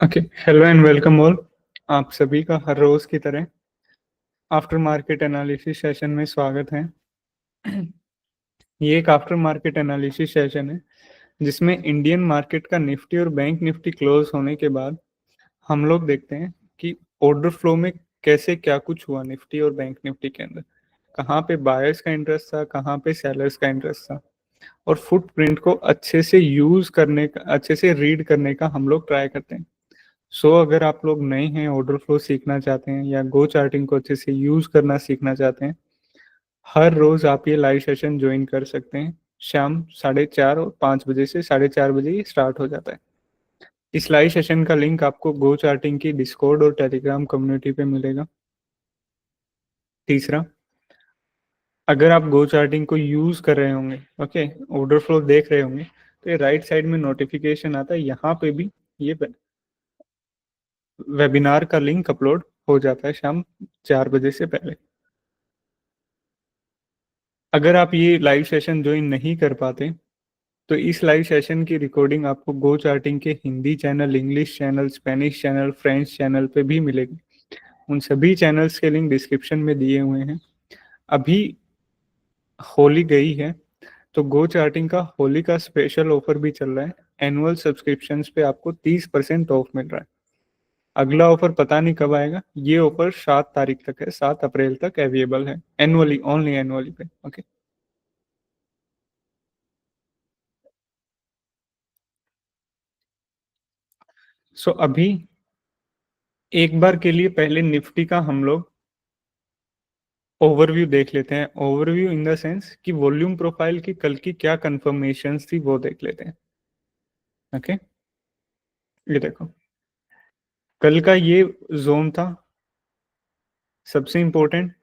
Okay, hello and welcome all. आप सभी का हर रोज की तरह आफ्टर मार्केट एनालिसिस सेशन में स्वागत है। ये एक आफ्टर मार्केट एनालिसिस सेशन है जिसमें इंडियन मार्केट का निफ्टी और बैंक निफ्टी क्लोज होने के बाद हम लोग देखते हैं कि ऑर्डर फ्लो में कैसे क्या कुछ हुआ निफ्टी और बैंक निफ्टी के अंदर, कहाँ पे बायर्स का इंटरेस्ट था, कहाँ पे सेलर्स का इंटरेस्ट था, और फुटप्रिंट को अच्छे से यूज करने का, अच्छे से रीड करने का हम लोग ट्राई करते हैं। अगर आप लोग नए हैं, ऑर्डर फ्लो सीखना चाहते हैं या गो चार्टिंग को अच्छे से यूज करना सीखना चाहते हैं, हर रोज आप ये लाइव सेशन ज्वाइन कर सकते हैं। शाम 4:30 और 5 बजे से 4:30 बजे ये स्टार्ट हो जाता है। इस लाइव सेशन का लिंक आपको गो चार्टिंग की डिस्कॉर्ड और टेलीग्राम कम्युनिटी पे मिलेगा। तीसरा, अगर आप गो चार्टिंग को यूज कर रहे होंगे, ओके, ऑर्डर फ्लो देख रहे होंगे, तो ये राइट साइड में नोटिफिकेशन आता है, यहाँ पे भी ये वेबिनार का लिंक अपलोड हो जाता है शाम 4 बजे से पहले। अगर आप ये लाइव सेशन ज्वाइन नहीं कर पाते तो इस लाइव सेशन की रिकॉर्डिंग आपको गो चार्टिंग के Hindi channel, English channel, Spanish channel, French channel पे भी मिलेगी। उन सभी चैनल्स के लिंक डिस्क्रिप्शन में दिए हुए हैं। अभी होली गई है तो गो चार्टिंग का होली का स्पेशल ऑफर भी चल रहा है। एनुअल सब्सक्रिप्शंस पे आपको 30% ऑफ मिल रहा है। अगला ऑफर पता नहीं कब आएगा। ये ऑफर 7 तारीख तक है, 7 अप्रैल तक अवेलेबल है, एनुअली, ओनली एनुअली पे। ओके, अभी एक बार के लिए पहले निफ्टी का हम लोग ओवरव्यू देख लेते हैं। ओवरव्यू इन द सेंस कि वॉल्यूम प्रोफाइल की कल की क्या कंफर्मेशंस थी वो देख लेते हैं। ओके, ये देखो, कल का ये जोन था सबसे इंपॉर्टेंट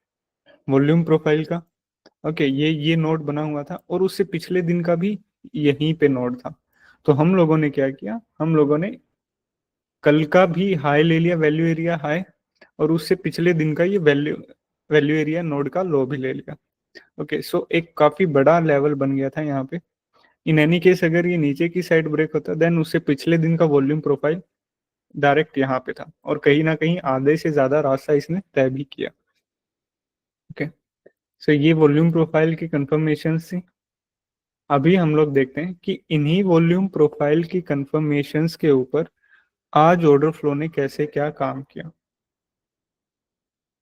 वॉल्यूम प्रोफाइल का। ओके, ये नोड बना हुआ था और उससे पिछले दिन का भी यहीं पे नोड था। तो हम लोगों ने क्या किया, हम लोगों ने कल का भी हाई ले लिया, वैल्यू एरिया हाई, और उससे पिछले दिन का ये वैल्यू वैल्यू एरिया नोड का लो भी ले लिया। ओके, एक काफी बड़ा लेवल बन गया था यहाँ पे। इन एनी केस अगर ये नीचे की साइड ब्रेक होता देन उससे पिछले दिन का वॉल्यूम प्रोफाइल डायरेक्ट यहाँ पे था और कहीं ना कहीं आधे से ज्यादा रास्ता इसने तय भी किया। ओके, ये वॉल्यूम प्रोफाइल की कंफर्मेशन थी। अभी हम लोग देखते हैं कि इन्हीं वॉल्यूम प्रोफाइल की कंफर्मेशंस के ऊपर आज ऑर्डर फ्लो ने कैसे क्या काम किया।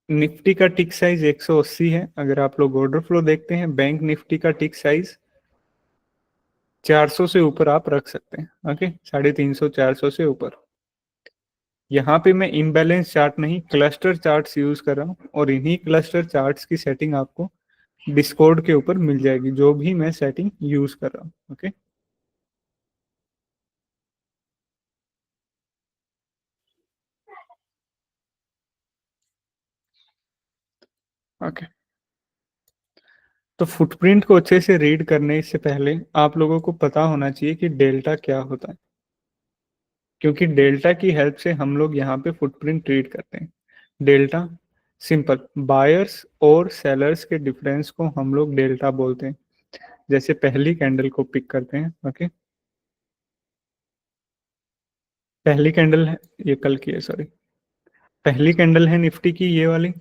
निफ्टी का टिक साइज 180 है। अगर आप लोग ऑर्डर फ्लो देखते हैं, बैंक निफ्टी का टिक साइज 400 से ऊपर आप रख सकते हैं। ओके, 350 400 से ऊपर। यहाँ पे मैं इम्बैलेंस चार्ट नहीं, क्लस्टर चार्ट्स यूज कर रहा हूँ और इन्हीं क्लस्टर चार्ट्स की सेटिंग आपको डिस्कॉर्ड के ऊपर मिल जाएगी, जो भी मैं सेटिंग यूज कर रहा हूँ। ओके, ओके, तो फुटप्रिंट को अच्छे से रीड करने से पहले आप लोगों को पता होना चाहिए कि डेल्टा क्या होता है, क्योंकि डेल्टा की हेल्प से हम लोग यहाँ पे फुटप्रिंट रीड करते हैं। डेल्टा सिंपल, बायर्स और सेलर्स के डिफरेंस को हम लोग डेल्टा बोलते हैं। जैसे पहली कैंडल को पिक करते हैं। ओके, पहली कैंडल है, ये कल की है, सॉरी, पहली कैंडल है निफ्टी की, ये वाली।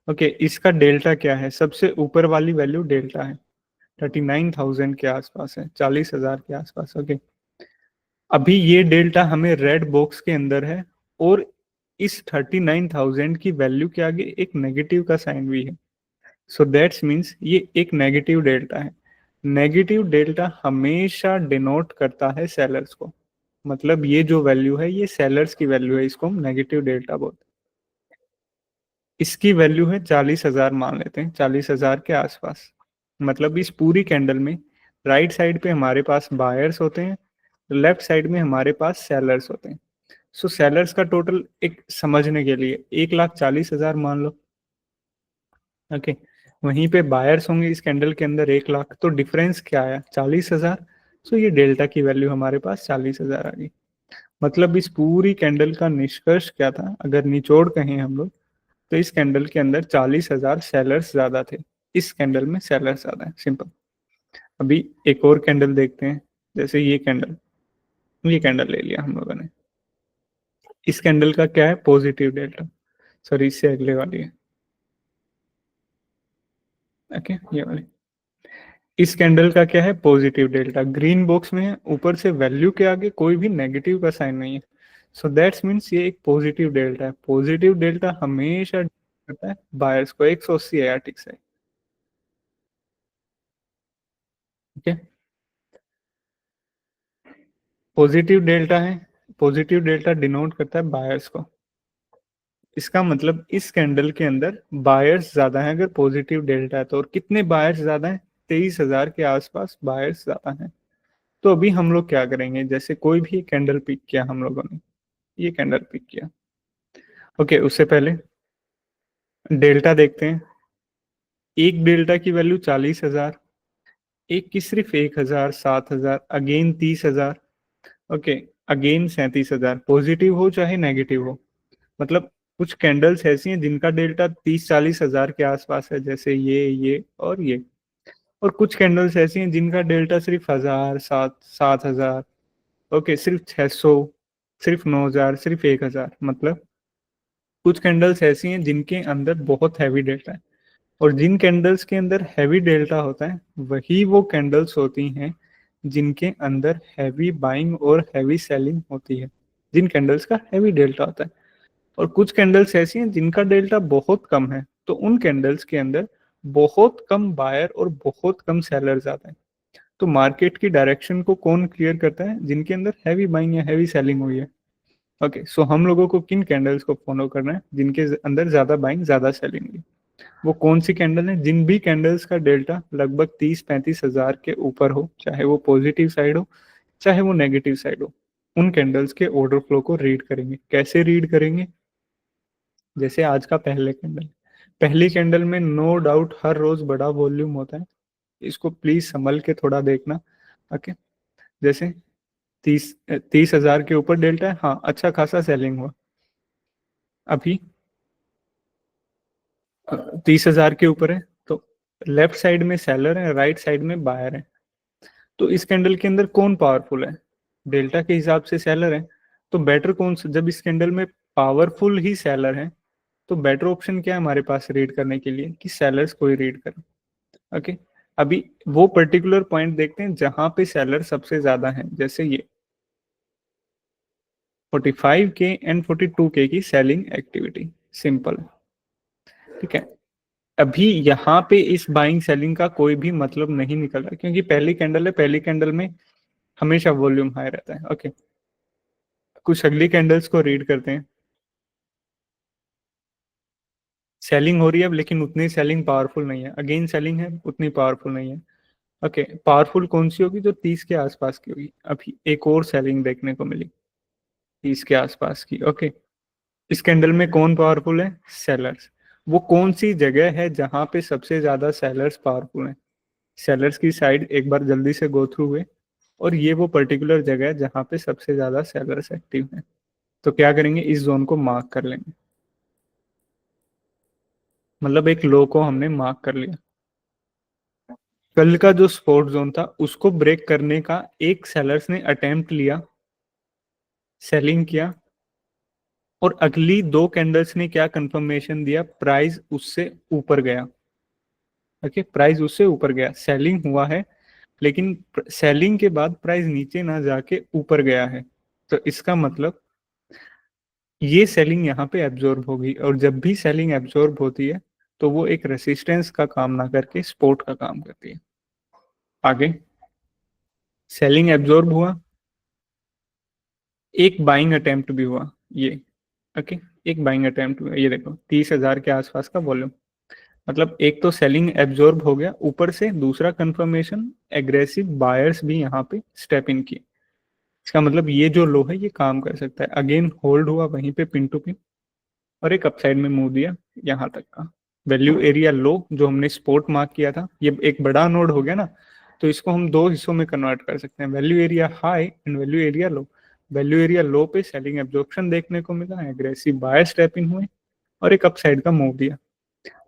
ओके, इसका डेल्टा क्या है, सबसे ऊपर वाली वैल्यू डेल्टा है, 39,000 के आसपास है, 40,000 के आसपास। ओके, अभी ये डेल्टा हमें रेड बॉक्स के अंदर है और इस 39,000 की वैल्यू के आगे एक नेगेटिव का साइन भी है। दैट्स मीन्स ये एक नेगेटिव डेल्टा है। नेगेटिव डेल्टा हमेशा डिनोट करता है सेलर्स को। मतलब ये जो वैल्यू है ये सेलर्स की वैल्यू है, इसको हम नेगेटिव डेल्टा बोलते हैं। इसकी वैल्यू है 40,000, मान लेते हैं 40,000 के आसपास। मतलब इस पूरी कैंडल में राइट साइड पे हमारे पास बायर्स होते हैं, लेफ्ट साइड में हमारे पास सेलर्स होते हैं। सेलर्स का टोटल एक समझने के लिए 1,40,000 मान लो। ओके, वहीं पे बायर्स होंगे इस कैंडल के अंदर 1,00,000, तो डिफरेंस क्या आया, 40,000। ये डेल्टा की वैल्यू हमारे पास 40,000 आ गई। मतलब इस पूरी कैंडल का निष्कर्ष क्या था, अगर निचोड़ कहें हम लोग, तो इस कैंडल के अंदर 40,000 सेलर्स ज्यादा थे, इस कैंडल में सेलर्स ज्यादा है, सिंपल। अभी एक और कैंडल देखते हैं, जैसे ये कैंडल ले लिया हम लोगों ने। इस कैंडल का क्या है, पॉजिटिव डेल्टा, सॉरी इससे अगले वाली है, ओके ये वाली। इस कैंडल का क्या है, पॉजिटिव डेल्टा, ग्रीन बॉक्स में है, ऊपर से वैल्यू के आगे कोई भी नेगेटिव का साइन नहीं है, सो दैट्स मीन्स ये एक पॉजिटिव डेल्टा है। पॉजिटिव डेल्टा हमेशा करता है बायर्स को, 180 एआरटिक से, ओके। पॉजिटिव डेल्टा है, पॉजिटिव डेल्टा डिनोट करता है बायर्स को, इसका मतलब इस कैंडल के अंदर बायर्स ज्यादा हैं अगर पॉजिटिव डेल्टा है तो। और कितने बायर्स ज्यादा हैं, 23,000 के आसपास बायर्स ज्यादा हैं। तो अभी हम लोग क्या करेंगे, जैसे कोई भी कैंडल पिक किया हम लोगों ने, ये कैंडल पिक किया, ओके, उससे पहले डेल्टा देखते हैं। एक डेल्टा की वैल्यू 40,000, एक की सिर्फ 1,000, 7,000, अगेन 30,000, ओके, अगेन 37,000, पॉजिटिव हो चाहे नेगेटिव हो। मतलब कुछ कैंडल्स ऐसी हैं जिनका डेल्टा 30-40 हजार के आसपास है, जैसे ये और ये। और कुछ कैंडल्स ऐसी हैं जिनका डेल्टा सिर्फ 1,000, 7,000, ओके, सिर्फ 600, सिर्फ 9,000, सिर्फ 1,000। मतलब कुछ कैंडल्स ऐसी हैं जिनके अंदर बहुत हैवी डेल्टा है, और जिन कैंडल्स के अंदर हैवी डेल्टा होता है वही वो कैंडल्स होती हैं जिनके अंदर हैवी बाइंग और हैवी सेलिंग होती है, जिन कैंडल्स का हैवी डेल्टा होता है। और कुछ कैंडल्स ऐसी हैं जिनका डेल्टा बहुत कम है, तो उन कैंडल्स के अंदर बहुत कम बायर और बहुत कम सेलर्स आते हैं। तो मार्केट की डायरेक्शन को कौन क्लियर करता है, जिनके अंदर हैवी बाइंग या हैवी सेलिंग हुई है, ओके। सो हम लोगों को किन कैंडल्स को फॉलो करना है, जिनके अंदर ज्यादा बाइंग ज्यादा सेलिंग हुई। वो कौन सी कैंडल है, जिन भी कैंडल्स का डेल्टा लगभग 30-35 हजार के ऊपर हो, चाहे वो पॉजिटिव साइड हो चाहे वो नेगेटिव साइड हो, उन कैंडल्स के ऑर्डर फ्लो को रीड करेंगे। कैसे रीड करेंगे, जैसे आज का पहले कैंडल, पहली कैंडल में नो डाउट हर रोज बड़ा वॉल्यूम होता है, इसको प्लीज संभल के थोड़ा देखना, ओके। जैसे 30,000 के ऊपर डेल्टा है, हाँ अच्छा खासा सेलिंग हुआ। अभी 30,000 के ऊपर है, तो लेफ्ट साइड में सेलर है, राइट साइड में बायर है। तो इस कैंडल के अंदर कौन पावरफुल है, डेल्टा के हिसाब से सेलर है। तो बेटर कौन सा, जब इस कैंडल में पावरफुल ही सेलर है तो बेटर ऑप्शन क्या है हमारे पास रीड करने के लिए, कि सेलर्स को ही रीड करें, ओके। अभी वो पर्टिकुलर पॉइंट देखते हैं जहां पे सेलर सबसे ज्यादा है, जैसे ये 45K एंड 42K की सेलिंग एक्टिविटी, सिंपल, ठीक है। अभी यहाँ पे इस बाइंग सेलिंग का कोई भी मतलब नहीं निकल रहा, क्योंकि पहली कैंडल है, पहली कैंडल में हमेशा वॉल्यूम हाई रहता है, ओके। कुछ अगली कैंडल्स को रीड करते हैं। सेलिंग हो रही है लेकिन उतनी सेलिंग पावरफुल नहीं है, अगेन सेलिंग है उतनी पावरफुल नहीं है, ओके। पावरफुल कौन सी होगी, जो 30 के आसपास की होगी। अभी एक और सेलिंग देखने को मिली 30 के आसपास की, ओके। इस कैंडल में कौन पावरफुल है, सेलर्स। वो कौन सी जगह है जहां पे सबसे ज्यादा सेलर्स पावरफुल हैं, सेलर्स की साइड एक बार जल्दी से गो थ्रू हुए, और ये वो पर्टिकुलर जगह है जहां पे सबसे ज्यादा सेलर्स एक्टिव हैं। तो क्या करेंगे, इस जोन को मार्क कर लेंगे, मतलब एक लो को हमने मार्क कर लिया। कल का जो सपोर्ट जोन था उसको ब्रेक करने का एक सेलर्स ने अटेम्प्ट लिया, सेलिंग किया, और अगली दो कैंडल्स ने क्या कंफर्मेशन दिया, प्राइस उससे ऊपर गया, ओके। प्राइस उससे ऊपर गया, सेलिंग हुआ है, लेकिन सेलिंग के बाद प्राइस नीचे ना जाके ऊपर गया है। तो इसका मतलब ये सेलिंग यहाँ पे एब्जॉर्ब होगी, और जब भी सेलिंग एब्जॉर्ब होती है तो वो एक रेसिस्टेंस का काम ना करके सपोर्ट का काम करती है। आगे सेलिंग एब्जॉर्ब हुआ, एक बाइंग अटेम्प्ट भी हुआ, ये, ओके। एक बाइंग अटेम्प्ट हुआ, ये देखो 30,000 के आसपास का वॉल्यूम। मतलब एक तो सेलिंग एब्जॉर्ब हो गया, ऊपर से दूसरा कंफर्मेशन, एग्रेसिव बायर्स भी यहाँ पे स्टेप इन किए। इसका मतलब ये जो लो है ये काम कर सकता है। अगेन होल्ड हुआ वहीं पे पिन टू पिन, और एक अपसाइड में मूव दिया यहाँ तक का। वैल्यू एरिया लो जो हमने स्पोर्ट मार्क किया था, ये एक बड़ा नोड हो गया ना, तो इसको हम दो हिस्सों में कन्वर्ट कर सकते हैं, value area high and value area low. Value area low पे सेलिंग एब्जॉर्प्शन देखने को मिला, एग्रेसिव बायर स्टेप इन हुए, और एक अपसाइड का मूव दिया।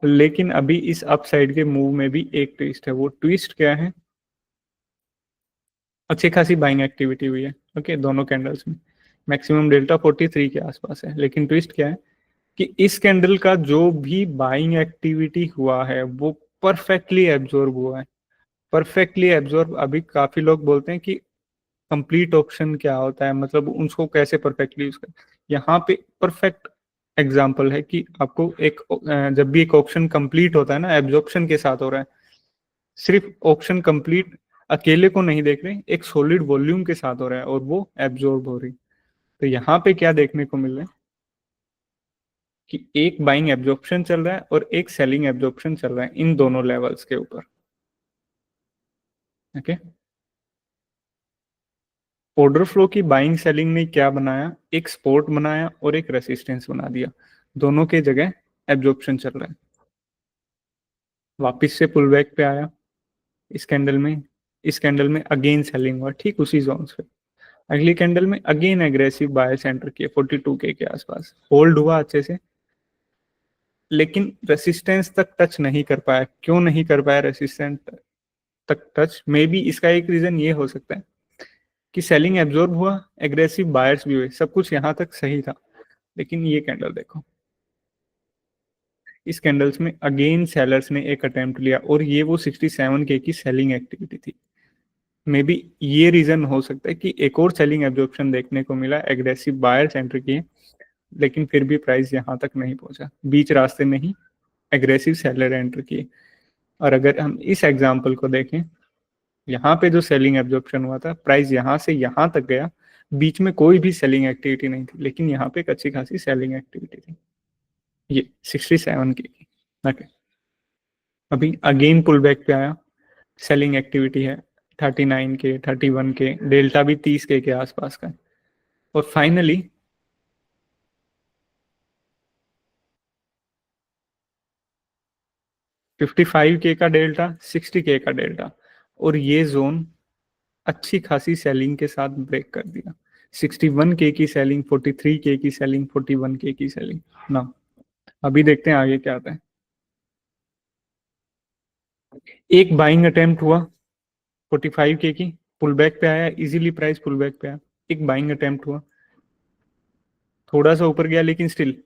लेकिन अभी इस अपसाइड के मूव में भी एक ट्विस्ट है, वो ट्विस्ट क्या है, अच्छी खासी बाइंग एक्टिविटी हुई है, ओके, दोनों कैंडल्स में। मैक्सिमम डेल्टा 43 के आसपास है, लेकिन ट्विस्ट क्या है कि इस कैंडल का जो भी बाइंग एक्टिविटी हुआ है वो परफेक्टली एब्जॉर्ब हुआ है, परफेक्टली एब्जॉर्ब। अभी काफी लोग बोलते हैं कि कंप्लीट ऑप्शन क्या होता है, मतलब उसको कैसे परफेक्टली यूज करें। यहाँ पे परफेक्ट एग्जाम्पल है कि आपको एक जब भी एक ऑप्शन कंप्लीट होता है ना, एब्जॉर्प्शन के साथ हो रहा है। सिर्फ ऑप्शन कंप्लीट अकेले को नहीं देख रहे, एक सॉलिड वॉल्यूम के साथ हो रहा है और वो एब्जॉर्ब हो रही। तो यहाँ पे क्या देखने को मिल रहा है कि एक बाइंग एब्जॉर्प्शन चल रहा है और एक सेलिंग एब्जॉर्प्शन चल रहा है इन दोनों लेवल्स के ऊपर। ओके, ऑर्डर फ्लो की बाइंग सेलिंग ने क्या बनाया, एक सपोर्ट बनाया और एक रेसिस्टेंस बना दिया, दोनों के जगह एब्जॉर्प्शन चल रहा है। वापिस से पुल बैक पे आया इस कैंडल में, इस कैंडल में अगेन सेलिंग हुआ ठीक उसी जोन पे। अगली कैंडल में अगेन एग्रेसिव बायर्स एंटर किए 42K के आसपास, होल्ड हुआ अच्छे से, लेकिन रेसिस्टेंस तक टच नहीं कर पाया। क्यों नहीं कर पाया रेसिस्टेंस तक टच? मे बी इसका एक रीजन ये हो सकता है कि सेलिंग एब्जॉर्ब हुआ, एग्रेसिव बायर्स भी हुए, सब कुछ यहाँ तक सही था। लेकिन ये कैंडल देखो, इस कैंडल्स में अगेन सेलर्स ने एक अटेम्प्ट लिया और ये वो 67K की सेलिंग एक्टिविटी थी। मे बी ये रीजन हो सकता है कि एक और सेलिंग एब्जॉर्प्शन देखने को मिला, एग्रेसिव बायर्स एंटर किए, लेकिन फिर भी प्राइस यहाँ तक नहीं पहुंचा, बीच रास्ते में ही एग्रेसिव सेलर एंटर किए। और अगर हम इस एग्जांपल को देखें, यहाँ पे जो सेलिंग एब्जॉर्प्शन हुआ था, प्राइस यहाँ से यहाँ तक गया, बीच में कोई भी सेलिंग एक्टिविटी नहीं थी, लेकिन यहाँ पे एक अच्छी खासी सेलिंग एक्टिविटी थी, ये 67K की। ओके, अभी अगेन पुल बैक पे आया, सेलिंग एक्टिविटी है 39K 31K, डेल्टा भी 30K के आसपास का है। और फाइनली 55K का डेल्टा, 60K का डेल्टा, और ये जोन अच्छी खासी सेलिंग के साथ ब्रेक कर दिया। 61K की सेलिंग, 43K की सेलिंग, 41K की सेलिंग ना। अभी देखते हैं आगे क्या आता है। एक बाइंग अटेम्प्ट हुआ 45K की, पुल बैक पे आया, इजीली प्राइस पुल बैक पे आया। एक बाइंग अटेम्प्ट हुआ, थोड़ा सा ऊपर गया, लेकिन स्टिल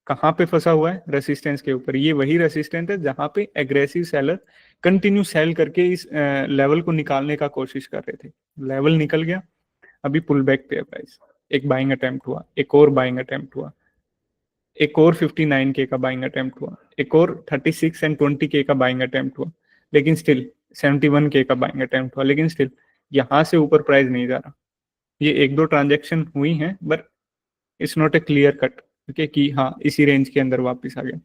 कहाँ पे फंसा हुआ है, रेसिस्टेंस के ऊपर। ये वही रेसिस्टेंस है जहां पे एग्रेसिव सेलर कंटिन्यू सेल करके इस लेवल को निकालने का कोशिश कर रहे थे। लेवल निकल गया, अभी पुल बैक पे है प्राइस। एक बाइंग अटेम्प्ट हुआ, एक और बाइंग अटेम्प्ट हुआ, एक और 59K का बाइंग अटेम्प्ट हुआ, एक और 36 एंड 20K का बाइंग अटेम्प्ट हुआ, लेकिन स्टिल 71K का बाइंग अटेम्प्ट हुआ, लेकिन स्टिल यहाँ से ऊपर प्राइस नहीं जा रहा। ये एक दो ट्रांजेक्शन हुई हैं, but it's not a clear cut okay कि हाँ इसी रेंज के अंदर वापस आ गया।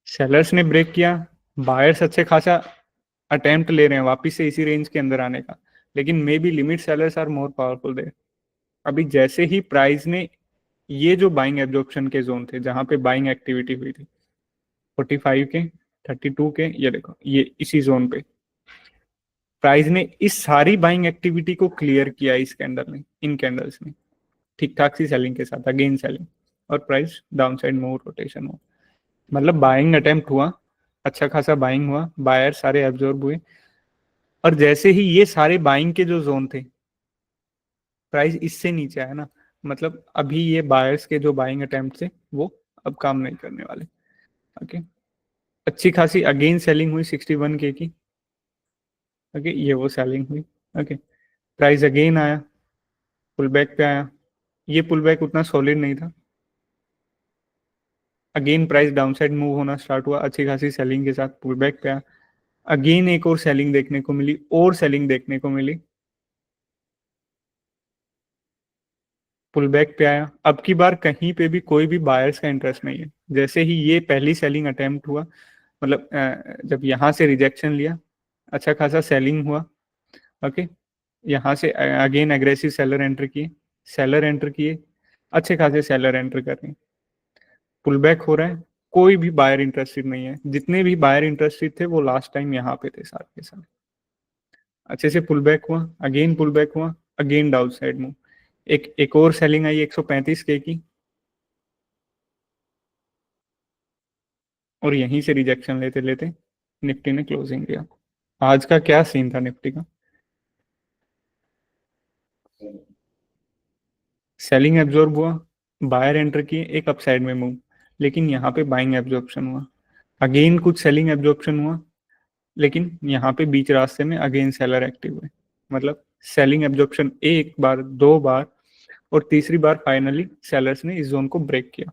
सेलर्स ने ब्रेक किया, बायर्स अच्छे खासा अटेम्प्ट ले रहे हैं वापस से इसी रेंज के अंदर आने का, लेकिन may be limit sellers are more powerful there. अभी जैसे ही प्राइस ने ये जो बाइंग एब्जॉर्प्शन के जोन थे जहां पे बाइंग एक्टिविटी हुई थी 45K 32K, ये देखो ये इसी जोन पे प्राइस ने इस सारी बाइंग एक्टिविटी को क्लियर किया इस कैंडल ने, इन कैंडल्स ने ठीक ठाक सी सेलिंग के साथ अगेन सेलिंग, और price down side move rotation हुआ। मतलब बाइंग अटेम्प्ट हुआ, अच्छा खासा बाइंग हुआ, बायर सारे एब्जॉर्ब हुए, और जैसे ही ये सारे बाइंग के जो जोन थे, प्राइस इससे नीचे आया ना, मतलब अभी ये बायर्स के जो बाइंग अटेम्प्ट थे वो अब काम नहीं करने वाले। ओके, अच्छी खासी अगेन सेलिंग हुई 61K की। ओके, ये वो सेलिंग हुई। ओके, प्राइस अगेन आया, पुल बैक पे आया, ये पुल बैक उतना सॉलिड नहीं था, अगेन प्राइस डाउनसाइड मूव होना स्टार्ट हुआ, अच्छी खासी सेलिंग के साथ पुल बैक पे आया, अगेन एक और सेलिंग देखने को मिली, और सेलिंग देखने को मिली, पुल बैक पे आया। अब की बार कहीं पे भी कोई भी बायर्स का इंटरेस्ट नहीं है। जैसे ही ये पहली सेलिंग अटेम्प्ट हुआ, मतलब जब यहाँ से रिजेक्शन लिया, अच्छा खासा सेलिंग हुआ। ओके, यहाँ से अगेन एग्रेसिव सेलर एंटर किए, सेलर एंटर किए, अच्छे खासे सेलर एंटर कर रहे हैं, पुल बैक हो रहा है, कोई भी बायर इंटरेस्टेड नहीं है। जितने भी बायर इंटरेस्टेड थे वो लास्ट टाइम यहाँ पे थे साथ के साथ। अच्छे से पुल बैक हुआ, अगेन पुल बैक हुआ, अगेन डाउन साइड मूव, एक और सेलिंग आई 135K की, और यहीं से रिजेक्शन लेते लेते निफ्टी ने क्लोजिंग दिया। आज का क्या सीन था निफ्टी का? सेलिंग एब्जॉर्ब हुआ, बायर एंटर किए, एक अपसाइड में मूव, लेकिन यहाँ पे बाइंग एब्जॉर्प्शन हुआ। अगेन कुछ सेलिंग एब्जॉर्प्शन हुआ, लेकिन यहाँ पे बीच रास्ते में अगेन सेलर एक्टिव हुए। मतलब सेलिंग एब्जॉर्प्शन एक बार, दो बार, और तीसरी बार फाइनली सेलर्स ने इस जोन को ब्रेक किया,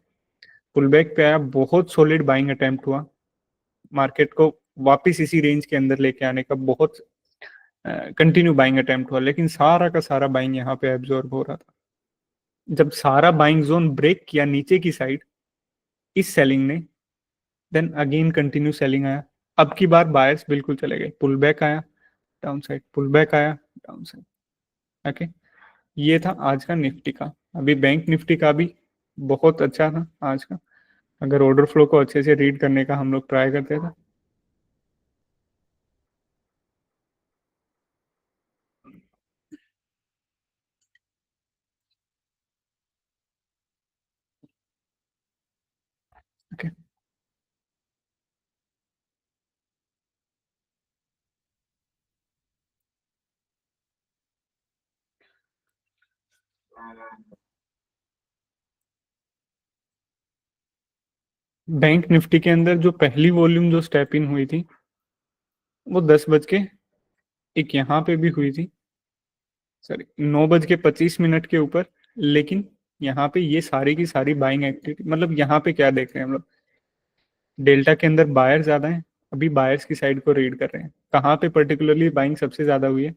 पुल बैक पे आया, बहुत सॉलिड बाइंग अटेम्प्ट हुआ, मार्केट को वापस इसी रेंज के अंदर लेके आने का बहुत कंटिन्यू बाइंग अटेम्प्ट हुआ, लेकिन सारा का सारा बाइंग यहाँ पे एब्जॉर्ब हो रहा था। जब सारा बाइंग जोन ब्रेक किया नीचे की साइड इस सेलिंग ने, देन अगेन कंटिन्यू सेलिंग आया। अब की बार बायर्स बिल्कुल चले गए, पुल बैक आया डाउन साइड, पुल बैक आया डाउन साइड। ओके, ये था आज का निफ्टी का। अभी बैंक निफ्टी का भी बहुत अच्छा था आज का, अगर ऑर्डर फ्लो को अच्छे से रीड करने का हम लोग ट्राई करते थे। ओके, बैंक निफ्टी के अंदर जो पहली वॉल्यूम जो स्टेप इन हुई थी वो 10 बज के, एक यहाँ पे भी हुई थी, सॉरी 9 बज के 25 मिनट के ऊपर। लेकिन यहाँ पे ये सारी की सारी बाइंग एक्टिविटी, मतलब यहाँ पे क्या देख रहे हैं हम लोग, डेल्टा के अंदर बायर ज्यादा है, अभी बायर्स की साइड को रीड कर रहे हैं। कहाँ पे पर्टिकुलरली बाइंग सबसे ज्यादा हुई है,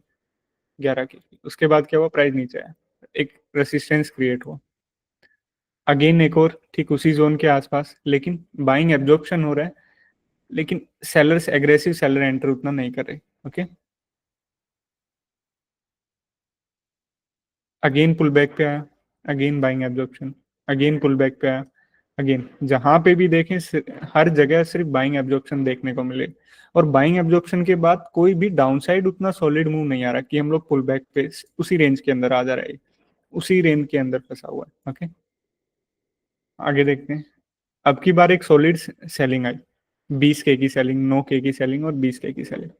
11 की। उसके बाद क्या हुआ, प्राइस नीचे आया, एक रेसिस्टेंस क्रिएट हुआ, अगेन एक और ठीक उसी जोन के आसपास, लेकिन बाइंग एब्जॉर्प्शन हो रहा है, लेकिन सेलर्स एग्रेसिव सेलर एंटर उतना नहीं कर रहे। ओके, अगेन पुल बैक पे आया, again buying absorption, again pull back पे आया, अगेन जहां पे भी देखें हर जगह सिर्फ बाइंग एब्जॉर्प्शन देखने को मिले। और बाइंग एब्जॉर्प्शन के बाद कोई भी डाउनसाइड उतना सॉलिड मूव नहीं आ रहा कि हम लोग पुल बैक पे उसी रेंज के अंदर आ जा रहे हैं, उसी रेंज के अंदर फंसा हुआ है। ओके, आगे देखते हैं। अब की बार एक सॉलिड सेलिंग आई, 20K की सेलिंग, 9K की सेलिंग और 20K की सेलिंग।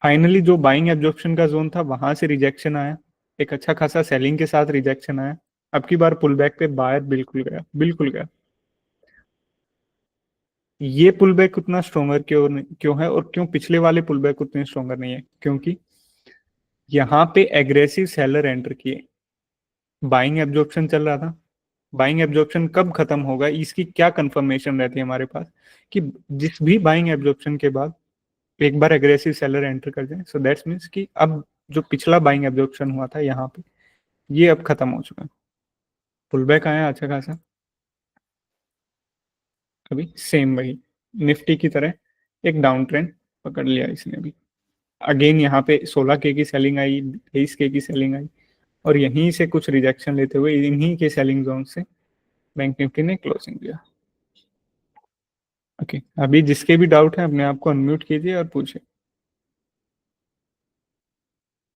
फाइनली जो बाइंग एब्जॉर्प्शन का जोन था वहां से रिजेक्शन आया, एक अच्छा खासा सेलिंग के साथ रिजेक्शन आया। अब की बार पुल बैक पे बायर बिल्कुल गया, बिल्कुल गया। ये पुल बैक उतना स्ट्रोंगर क्यों है, और क्यों पिछले वाले पुल बैक उतने स्ट्रोंगर नहीं है, क्योंकि यहाँ पे एग्रेसिव सेलर एंटर किए, बाइंग एब्जॉर्प्शन चल रहा था। बाइंग एब्जॉर्प्शन कब खत्म होगा इसकी क्या कंफर्मेशन रहती है हमारे पास, कि जिस भी बाइंग एब्जॉर्प्शन के बाद एक बार एग्रेसिव सेलर एंटर कर जाए, सो दैट्स मीन्स कि अब जो पिछला बाइंग एब्जॉर्प्शन हुआ था यहाँ पे, ये अब खत्म हो चुका है। पुल बैक आया अच्छा खासा, अभी सेम वही निफ्टी की तरह एक डाउन ट्रेंड पकड़ लिया इसने भी। अगेन यहाँ पे 16K की सेलिंग आई, 23K की सेलिंग आई, और यहीं से कुछ रिजेक्शन लेते हुए इन्हीं के सेलिंग जोन से बैंक निफ्टी ने क्लोजिंग दिया। ओके, अभी जिसके भी डाउट है अपने आप को अनम्यूट कीजिए और पूछिए।